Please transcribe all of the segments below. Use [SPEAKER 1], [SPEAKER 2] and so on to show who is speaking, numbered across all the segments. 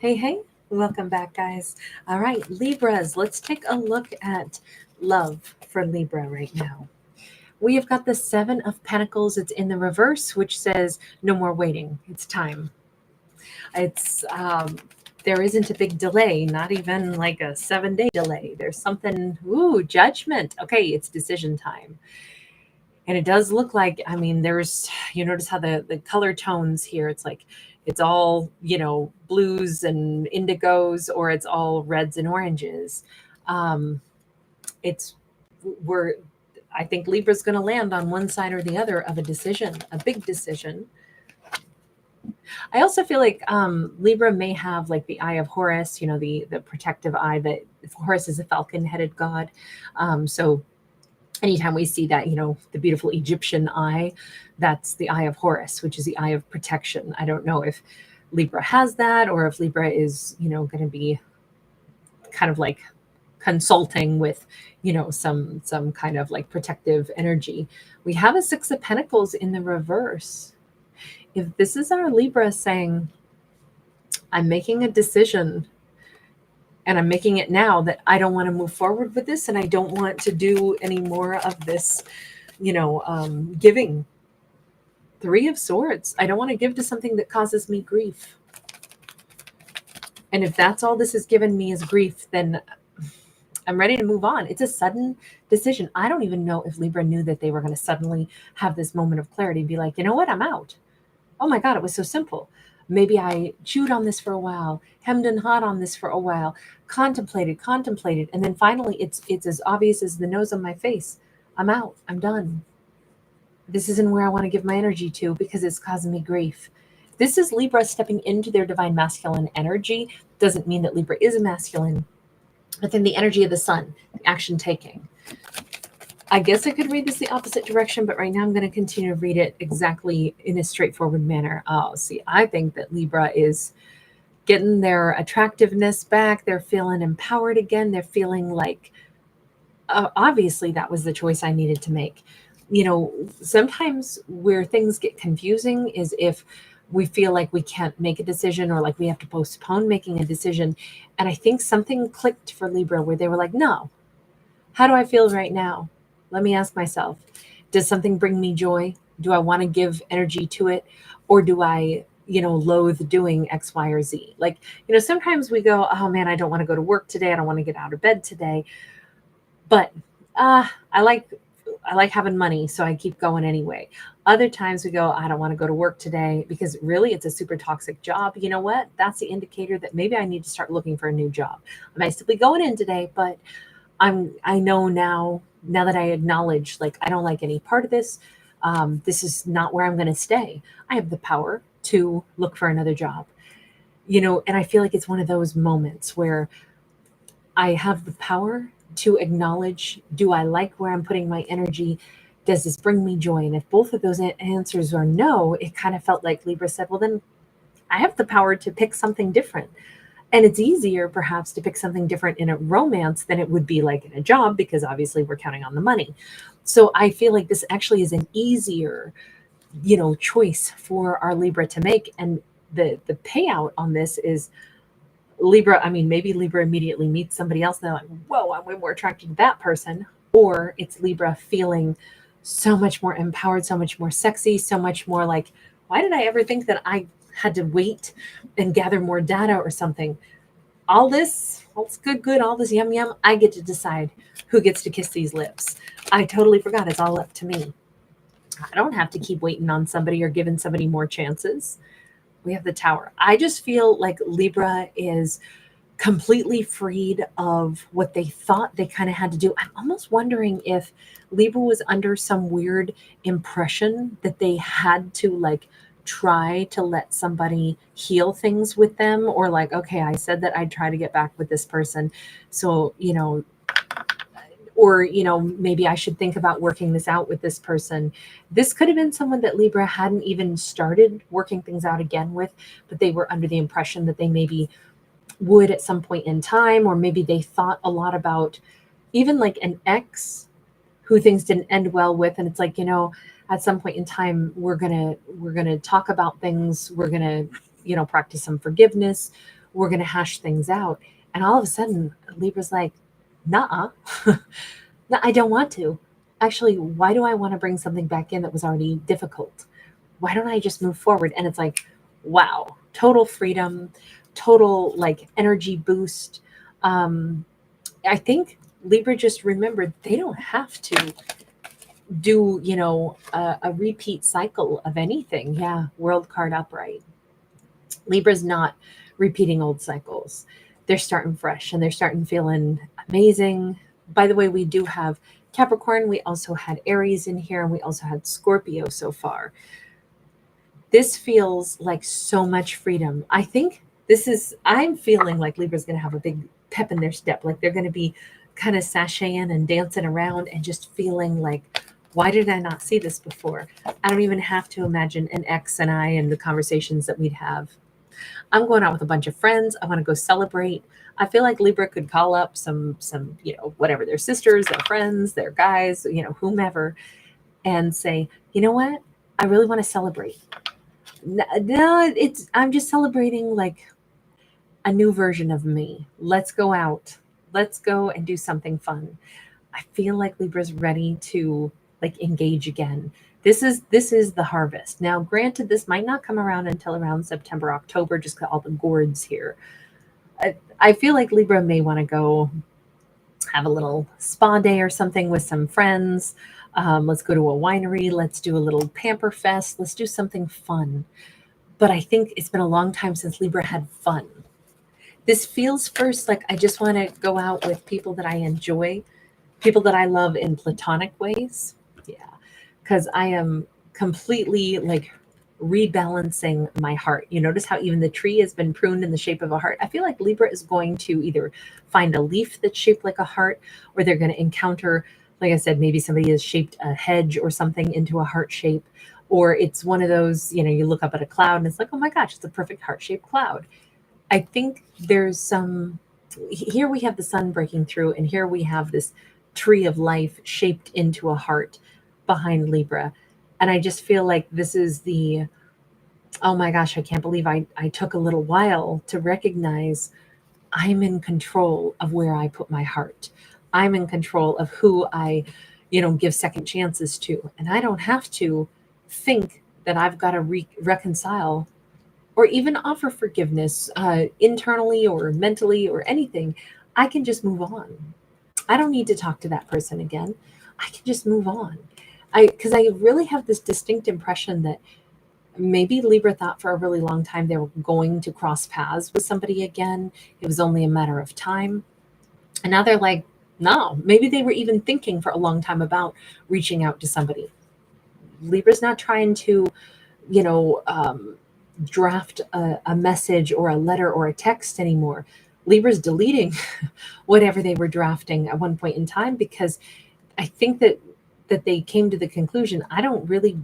[SPEAKER 1] Hey, hey, welcome back, guys. All right, Libras, let's take a look at love for Libra right now. We have got the Seven of Pentacles. It's in the reverse, which says no more waiting. It's time. It's there isn't a big delay, not even like a 7 day delay. There's something, judgment. Okay, it's decision time. And it does look like, I mean, you notice how the color tones here, it's like, it's all, blues and indigos, or it's all reds and oranges. Um, it's, we're, I think Libra's going to land on one side or the other of a decision, a big decision. I also feel like Libra may have like the eye of Horus, the protective eye that Horus is a falcon-headed god. So anytime we see that, the beautiful Egyptian eye, that's the eye of Horus, which is the eye of protection. I don't know if Libra has that, or if Libra is, going to be kind of like consulting with, some kind of like protective energy. We have a Six of Pentacles in the reverse. If this is our Libra saying, I'm making a decision and I'm making it now that I don't want to move forward with this, and I don't want to do any more of this, giving. Three of Swords. I don't want to give to something that causes me grief. And if that's all this has given me is grief, then I'm ready to move on. It's a sudden decision. I don't even know if Libra knew that they were going to suddenly have this moment of clarity and be like, you know what, I'm out. Oh my God, it was so simple. Maybe I chewed on this for a while, hemmed and hawed on this for a while, contemplated, and then finally it's as obvious as the nose on my face. I'm out. I'm done. This isn't where I want to give my energy to because it's causing me grief. This is Libra stepping into their divine masculine energy. Doesn't mean that Libra is a masculine, but then the energy of the sun, the action taking. I guess I could read this the opposite direction, but right now I'm going to continue to read it exactly in a straightforward manner. Oh, see, I think that Libra is getting their attractiveness back. They're feeling empowered again. They're feeling like, obviously, that was the choice I needed to make. Sometimes where things get confusing is if we feel like we can't make a decision, or like we have to postpone making a decision. And I think something clicked for Libra where they were like, no, how do I feel right now? Let me ask myself, does something bring me joy? Do I want to give energy to it? Or do I, loathe doing X, Y, or Z? Like, sometimes we go, oh man, I don't want to go to work today. I don't want to get out of bed today. But I like having money, so I keep going anyway. Other times we go, I don't want to go to work today because really it's a super toxic job. You know what? That's the indicator that maybe I need to start looking for a new job. I might still be going in today, but I know now that I acknowledge, like, I don't like any part of this. This is not where I'm going to stay. I have the power to look for another job, and I feel like it's one of those moments where I have the power to acknowledge, do I like where I'm putting my energy? Does this bring me joy? And if both of those answers are no, it kind of felt like Libra said, well, then I have the power to pick something different. And it's easier perhaps to pick something different in a romance than it would be like in a job, because obviously we're counting on the money. So I feel like this actually is an easier, choice for our Libra to make. And the payout on this is Libra. I mean, maybe Libra immediately meets somebody else and they're like, whoa, I'm way more attracted to that person. Or it's Libra feeling so much more empowered, so much more sexy, so much more like, why did I ever think that I had to wait and gather more data or something? All this good, all this yum yum, I get to decide who gets to kiss these lips. I totally forgot it's all up to me. I don't have to keep waiting on somebody or giving somebody more chances. We have the Tower. I just feel like Libra is completely freed of what they thought they kind of had to do. I'm almost wondering if Libra was under some weird impression that they had to like try to let somebody heal things with them, or like, okay, I said that I'd try to get back with this person. So, or maybe I should think about working this out with this person. This could have been someone that Libra hadn't even started working things out again with, but they were under the impression that they maybe would at some point in time, or maybe they thought a lot about even like an ex who things didn't end well with, and it's like, at some point in time we're gonna talk about things, we're gonna practice some forgiveness, we're going to hash things out. And all of a sudden, Libra's like, nah, no, I don't want to. Actually, why do I want to bring something back in that was already difficult? Why don't I just move forward? And it's like, wow, total freedom, total like energy boost. I think Libra just remembered they don't have to do, a repeat cycle of anything. Yeah, world card upright. Libra's not repeating old cycles. They're starting fresh and they're starting feeling amazing. By the way, we do have Capricorn. We also had Aries in here, and we also had Scorpio so far. This feels like so much freedom. I think I'm feeling like Libra's going to have a big pep in their step. Like they're going to be kind of sashaying and dancing around and just feeling like, why did I not see this before? I don't even have to imagine an ex and I and the conversations that we'd have. I'm going out with a bunch of friends. I want to go celebrate. I feel like Libra could call up some, whatever, their sisters, their friends, their guys, whomever, and say, you know what? I really want to celebrate. No, I'm just celebrating like a new version of me. Let's go out. Let's go and do something fun. I feel like Libra's ready to like engage again. This is the harvest. Now, granted, this might not come around until around September, October, just got all the gourds here. I feel like Libra may want to go have a little spa day or something with some friends. Let's go to a winery. Let's do a little pamper fest. Let's do something fun. But I think it's been a long time since Libra had fun. This feels first like I just want to go out with people that I enjoy, people that I love in platonic ways. Yeah, because I am completely like rebalancing my heart. You notice how even the tree has been pruned in the shape of a heart. I feel like Libra is going to either find a leaf that's shaped like a heart, or they're going to encounter, like I said, maybe somebody has shaped a hedge or something into a heart shape, or it's one of those, you look up at a cloud and it's like, oh my gosh, it's a perfect heart-shaped cloud. I think there's here we have the sun breaking through, and here we have this tree of life shaped into a heart behind Libra. And I just feel like this is oh my gosh, I can't believe I took a little while to recognize I'm in control of where I put my heart. I'm in control of who I, give second chances to. And I don't have to think that I've got to reconcile or even offer forgiveness internally or mentally or anything. I can just move on. I don't need to talk to that person again. I can just move on. Because I really have this distinct impression that maybe Libra thought for a really long time they were going to cross paths with somebody again. It was only a matter of time. And now they're like, no, maybe they were even thinking for a long time about reaching out to somebody. Libra's not trying to, draft a message or a letter or a text anymore. Libra's deleting whatever they were drafting at one point in time, because I think that they came to the conclusion, I don't really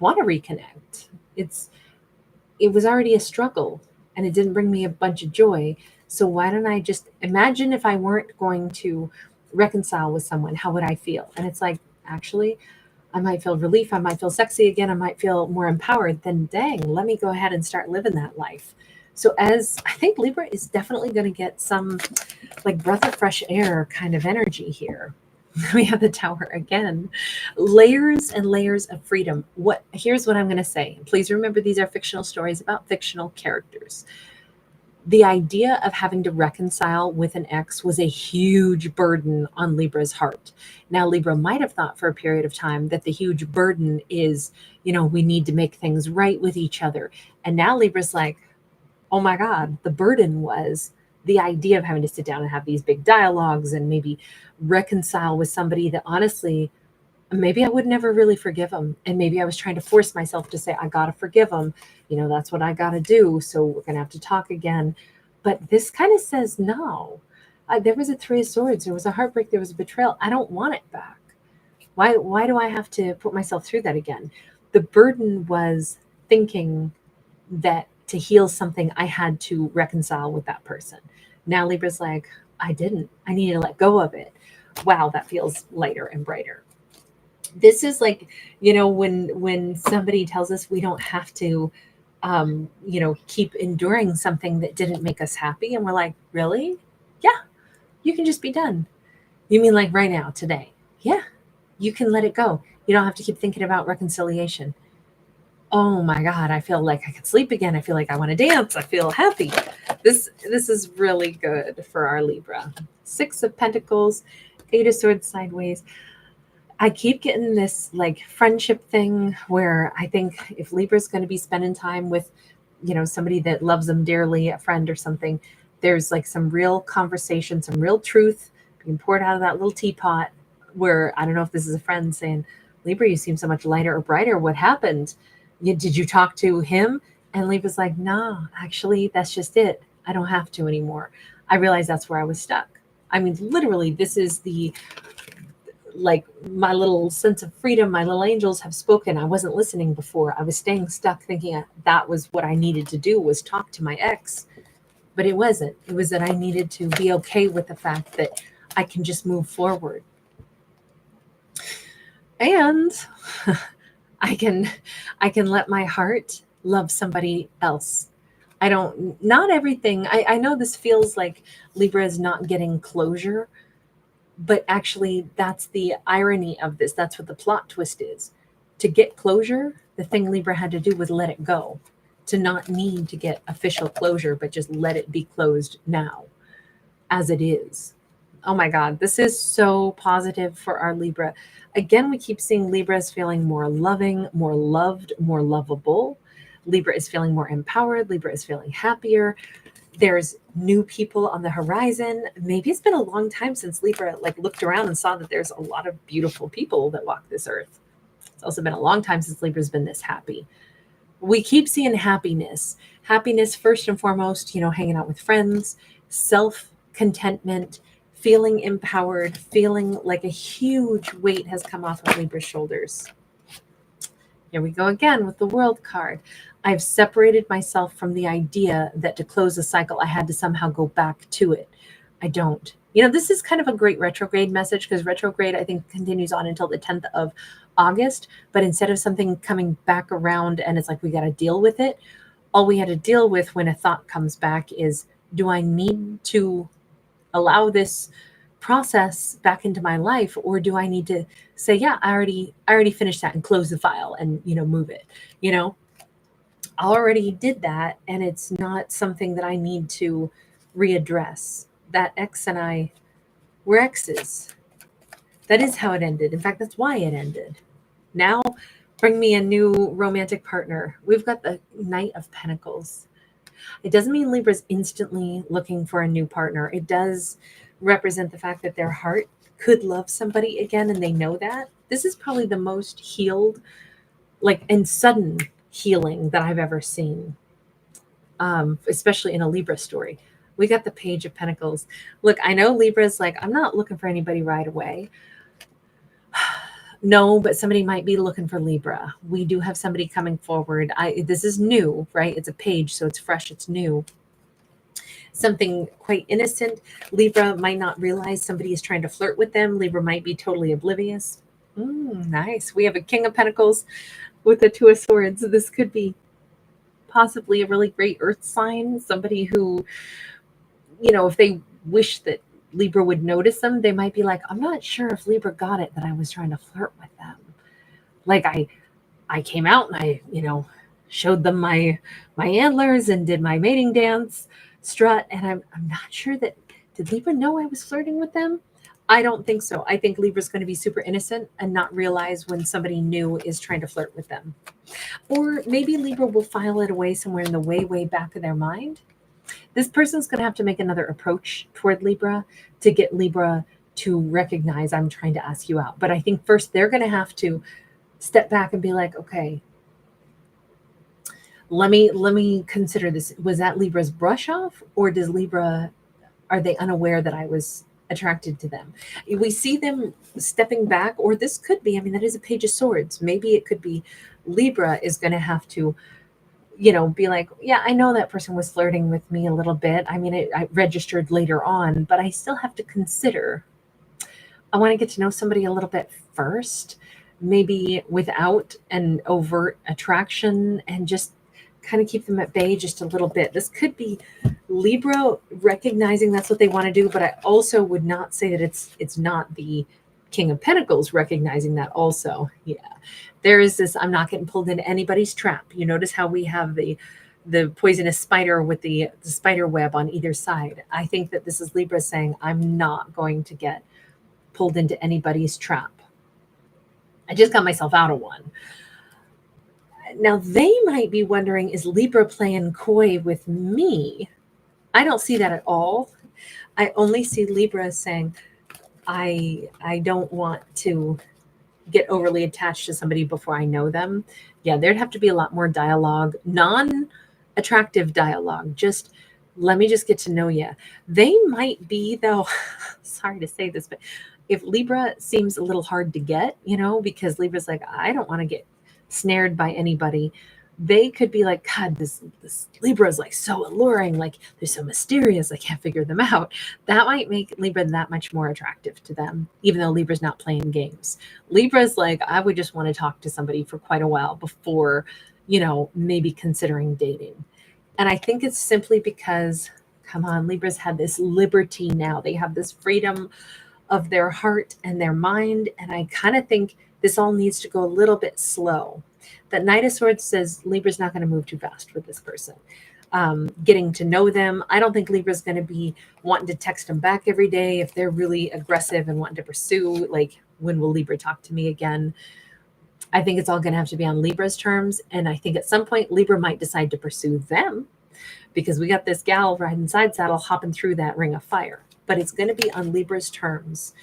[SPEAKER 1] want to reconnect. It was already a struggle and it didn't bring me a bunch of joy. So why don't I just imagine if I weren't going to reconcile with someone, how would I feel? And it's like, actually, I might feel relief. I might feel sexy again. I might feel more empowered. Then dang, let me go ahead and start living that life. So I think Libra is definitely going to get some like breath of fresh air kind of energy here. We have the Tower again. Layers and layers of freedom. Here's what I'm going to say. Please remember, these are fictional stories about fictional characters. The idea of having to reconcile with an ex was a huge burden on Libra's heart. Now, Libra might have thought for a period of time that the huge burden is, we need to make things right with each other. And now Libra's like, oh my God, the burden was the idea of having to sit down and have these big dialogues and maybe reconcile with somebody that honestly, maybe I would never really forgive them. And maybe I was trying to force myself to say, I got to forgive them. That's what I got to do. So we're going to have to talk again. But this kind of says, no, there was a Three of Swords. There was a heartbreak. There was a betrayal. I don't want it back. Why do I have to put myself through that again? The burden was thinking that to heal something, I had to reconcile with that person. Now Libra's like, I didn't. I need to let go of it. Wow, that feels lighter and brighter. This is like, when somebody tells us we don't have to keep enduring something that didn't make us happy. And we're like, really? Yeah, you can just be done. You mean like right now, today? Yeah, you can let it go. You don't have to keep thinking about reconciliation. Oh my God, I feel like I could sleep again. I feel like I want to dance. I feel happy. This is really good for our Libra. 6 of Pentacles, 8 of Swords sideways. I keep getting this like friendship thing where I think if Libra's going to be spending time with, somebody that loves them dearly, a friend or something, there's like some real conversation, some real truth being poured out of that little teapot where I don't know if this is a friend saying, Libra, you seem so much lighter or brighter. What happened? Did you talk to him? And Libra's like, no, actually, that's just it. I don't have to anymore. I realized that's where I was stuck. I mean, literally, this is like my little sense of freedom. My little angels have spoken. I wasn't listening before. I was staying stuck thinking that was what I needed to do, was talk to my ex. But it wasn't. It was that I needed to be okay with the fact that I can just move forward. And I can let my heart love somebody else. Not everything. I know this feels like Libra is not getting closure, but actually that's the irony of this. That's what the plot twist is. To get closure, the thing Libra had to do was let it go, to not need to get official closure, but just let it be closed now as it is. Oh my God, this is so positive for our Libra. Again, we keep seeing Libra is feeling more loving, more loved, more lovable. Libra is feeling more empowered. Libra is feeling happier. There's new people on the horizon. Maybe it's been a long time since Libra looked around and saw that there's a lot of beautiful people that walk this earth. It's also been a long time since Libra's been this happy. We keep seeing happiness. Happiness first and foremost, hanging out with friends, self-contentment, feeling empowered, feeling like a huge weight has come off of Libra's shoulders. Here we go again with the World card. I've separated myself from the idea that to close a cycle, I had to somehow go back to it. I don't. This is kind of a great retrograde message, because retrograde, I think, continues on until the 10th of August. But instead of something coming back around and it's like we got to deal with it, all we had to deal with when a thought comes back is, do I need to allow this process back into my life, or do I need to say, yeah, I already finished that and close the file and move it. I already did that, and it's not something that I need to readdress. That ex and I were exes. That is how it ended. In fact, that's why it ended. Now bring me a new romantic partner. We've got the Knight of Pentacles. It doesn't mean Libra's instantly looking for a new partner. It does represent the fact that their heart could love somebody again, and they know that. This is probably the most healed, and sudden healing that I've ever seen, especially in a Libra story. We got the Page of Pentacles. Look, I know Libra's like, I'm not looking for anybody right away. No, but somebody might be looking for Libra. We do have somebody coming forward. This is new, right? It's a page, so it's fresh, it's new. Something quite innocent. Libra might not realize somebody is trying to flirt with them. Libra might be totally oblivious. Nice. We have a King of Pentacles with a Two of Swords. This could be possibly a really great earth sign. Somebody who, if they wish that Libra would notice them, they might be like, I'm not sure if Libra got it that I was trying to flirt with them. Like I came out and I, showed them my antlers and did my mating dance strut. And I'm not sure that, did Libra know I was flirting with them? I don't think so. I think Libra's going to be super innocent and not realize when somebody new is trying to flirt with them. Or maybe Libra will file it away somewhere in the way back of their mind. This person's going to have to make another approach toward Libra to get Libra to recognize I'm trying to ask you out. But I think first they're going to have to step back and be like, okay, let me consider this. Was that Libra's brush off, or are they unaware that I was attracted to them? We see them stepping back, or this could be, that is a Page of Swords. Maybe it could be Libra is going to have to, be like, yeah, I know that person was flirting with me a little bit. I registered later on, but I still have to consider. I want to get to know somebody a little bit first, maybe without an overt attraction, and just kind of keep them at bay just a little bit. This could be Libra recognizing that's what they want to do, but I also would not say that it's not the King of Pentacles recognizing that also. Yeah, there is this, I'm not getting pulled into anybody's trap. You notice how we have the poisonous spider with the spider web on either side. I think that this is Libra saying, I'm not going to get pulled into anybody's trap. I just got myself out of one. Now, they might be wondering, is Libra playing coy with me? I don't see that at all. I only see Libra saying, I don't want to get overly attached to somebody before I know them. Yeah, there'd have to be a lot more dialogue, non-attractive dialogue. Just let me just get to know you. They might be, though, sorry to say this, but if Libra seems a little hard to get, because Libra's like, I don't want to get snared by anybody, they could be like, God, this Libra is like so alluring, like they're so mysterious, I can't figure them out. That might make Libra that much more attractive to them, even though Libra's not playing games. Libra's like, I would just want to talk to somebody for quite a while before, maybe considering dating. And I think it's simply because, come on, Libra's had this liberty now. They have this freedom of their heart and their mind. And I kind of think this all needs to go a little bit slow. That Knight of Swords says Libra's not going to move too fast with this person. Getting to know them. I don't think Libra's going to be wanting to text them back every day if they're really aggressive and wanting to pursue, like, when will Libra talk to me again? I think it's all going to have to be on Libra's terms. And I think at some point Libra might decide to pursue them, because we got this gal riding side saddle hopping through that ring of fire. But it's going to be on Libra's terms.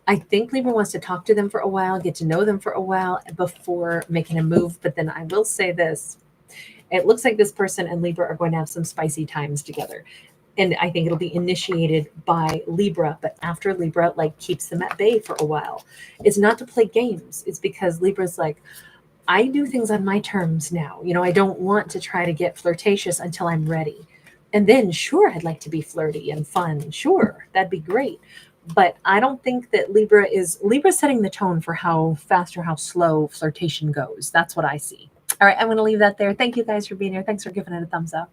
[SPEAKER 1] I think Libra wants to talk to them for a while, get to know them for a while before making a move. But then I will say this, it looks like this person and Libra are going to have some spicy times together. And I think it'll be initiated by Libra, but after Libra, like, keeps them at bay for a while. It's not to play games. It's because Libra's like, I do things on my terms now. I don't want to try to get flirtatious until I'm ready. And then, sure, I'd like to be flirty and fun. Sure, that'd be great. But I don't think that Libra's setting the tone for how fast or how slow flirtation goes. That's what I see. All right, I'm going to leave that there. Thank you guys for being here. Thanks for giving it a thumbs up.